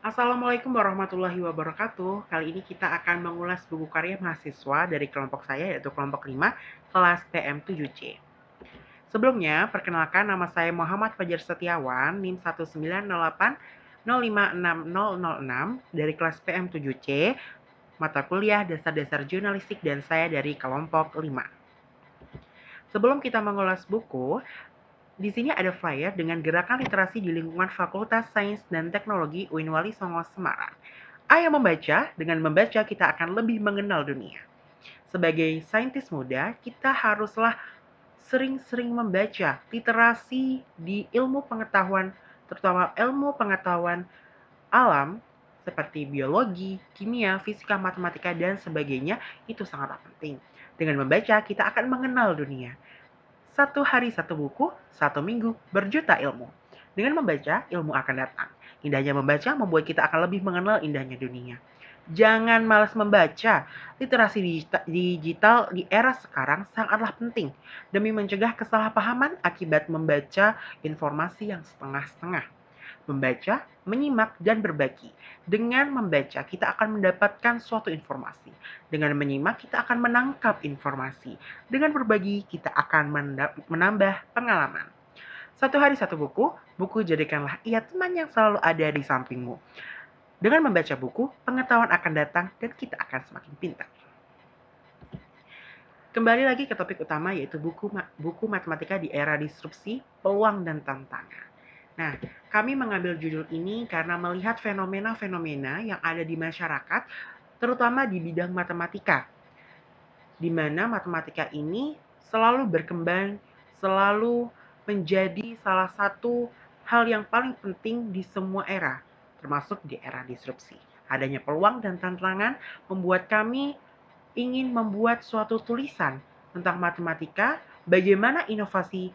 Assalamualaikum warahmatullahi wabarakatuh. Kali ini kita akan mengulas buku karya mahasiswa dari kelompok saya yaitu kelompok 5 kelas PM7C. Sebelumnya, perkenalkan nama saya Muhammad Fajar Setiawan, NIM 19080560006 dari kelas PM7C, mata kuliah Dasar-Dasar Jurnalistik dan saya dari kelompok 5. Sebelum kita mengulas buku, di sini ada flyer dengan gerakan literasi di lingkungan Fakultas Sains dan Teknologi UIN Wali Songo Semarang. Ayo membaca, dengan membaca kita akan lebih mengenal dunia. Sebagai saintis muda, kita haruslah sering-sering membaca literasi di ilmu pengetahuan, terutama ilmu pengetahuan alam seperti biologi, kimia, fisika, matematika, dan sebagainya. Itu sangatlah penting. Dengan membaca, kita akan mengenal dunia. Satu hari satu buku, satu minggu berjuta ilmu. Dengan membaca, ilmu akan datang. Indahnya membaca membuat kita akan lebih mengenal indahnya dunia. Jangan malas membaca. Literasi digital di era sekarang sangatlah penting demi mencegah kesalahpahaman akibat membaca informasi yang setengah-setengah. Membaca, menyimak, dan berbagi. Dengan membaca, kita akan mendapatkan suatu informasi. Dengan menyimak, kita akan menangkap informasi. Dengan berbagi, kita akan menambah pengalaman. Satu hari satu buku, buku jadikanlah ia teman yang selalu ada di sampingmu. Dengan membaca buku, pengetahuan akan datang dan kita akan semakin pintar. Kembali lagi ke topik utama yaitu buku matematika di era disrupsi, peluang dan tantangan. Nah, kami mengambil judul ini karena melihat fenomena-fenomena yang ada di masyarakat, terutama di bidang matematika, di mana matematika ini selalu berkembang, selalu menjadi salah satu hal yang paling penting di semua era, termasuk di era disrupsi. Adanya peluang dan tantangan membuat kami ingin membuat suatu tulisan tentang matematika, bagaimana inovasi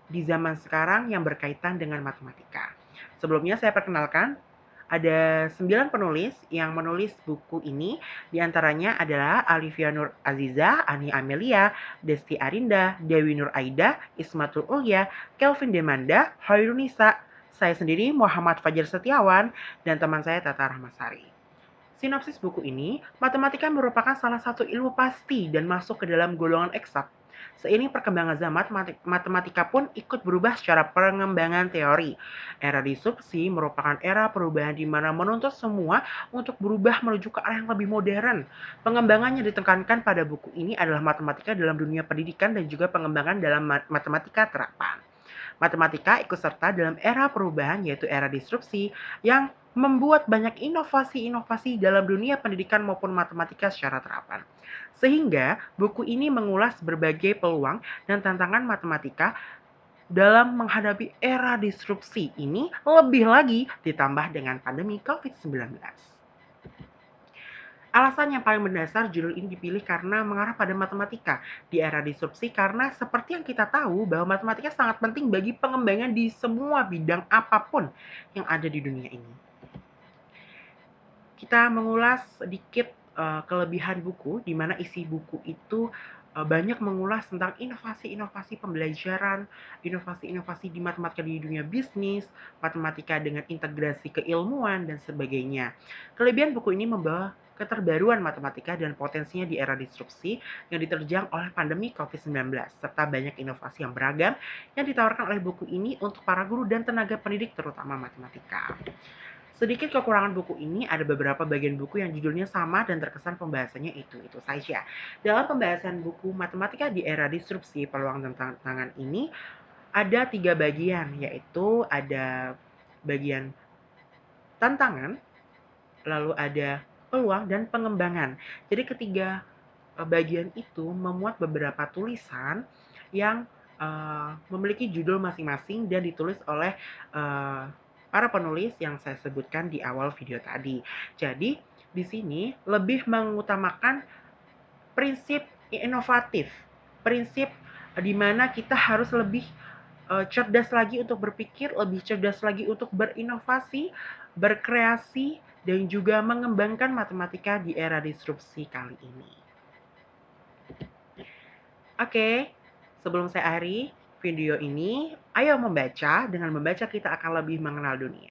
di zaman sekarang yang berkaitan dengan matematika. Sebelumnya saya perkenalkan, ada 9 penulis yang menulis buku ini, diantaranya adalah Alivia Nur Aziza, Ani Amelia, Desti Arinda, Dewi Nur Aida, Ismatul Ulya, Kelvin Demanda, Hoirunisa, saya sendiri Muhammad Fajar Setiawan, dan teman saya Tata Rahmasari. Sinopsis buku ini, matematika merupakan salah satu ilmu pasti dan masuk ke dalam golongan eksak. Seiring perkembangan zaman, matematika pun ikut berubah secara pengembangan teori. Era disrupsi merupakan era perubahan di mana menuntut semua untuk berubah menuju ke arah yang lebih modern. Pengembangan yang ditekankan pada buku ini adalah matematika dalam dunia pendidikan dan juga pengembangan dalam matematika terapan. Matematika ikut serta dalam era perubahan yaitu era disrupsi yang membuat banyak inovasi-inovasi dalam dunia pendidikan maupun matematika secara terapan. Sehingga buku ini mengulas berbagai peluang dan tantangan matematika dalam menghadapi era disrupsi ini, lebih lagi ditambah dengan pandemi COVID-19. Alasan yang paling mendasar judul ini dipilih karena mengarah pada matematika di era disrupsi karena seperti yang kita tahu bahwa matematika sangat penting bagi pengembangan di semua bidang apapun yang ada di dunia ini. Kita mengulas sedikit kelebihan buku, di mana isi buku itu banyak mengulas tentang inovasi-inovasi pembelajaran, inovasi-inovasi di matematika di dunia bisnis, matematika dengan integrasi keilmuan, dan sebagainya. Kelebihan buku ini membawa keterbaruan matematika dan potensinya di era disrupsi yang diterjang oleh pandemi COVID-19, serta banyak inovasi yang beragam yang ditawarkan oleh buku ini untuk para guru dan tenaga pendidik terutama matematika. Sedikit kekurangan buku ini, ada beberapa bagian buku yang judulnya sama dan terkesan pembahasannya itu saja. Dalam pembahasan buku matematika di era disrupsi peluang dan tantangan ini, ada 3 bagian, yaitu ada bagian tantangan, lalu ada peluang dan pengembangan. Jadi ketiga bagian itu memuat beberapa tulisan yang memiliki judul masing-masing dan ditulis oleh para penulis yang saya sebutkan di awal video tadi. Jadi di sini lebih mengutamakan prinsip inovatif, prinsip di mana kita harus lebih cerdas lagi untuk berpikir, lebih cerdas lagi untuk berinovasi, berkreasi, dan juga mengembangkan matematika di era disrupsi kali ini. Oke, sebelum saya akhiri video ini, ayo membaca. Dengan membaca kita akan lebih mengenal dunia.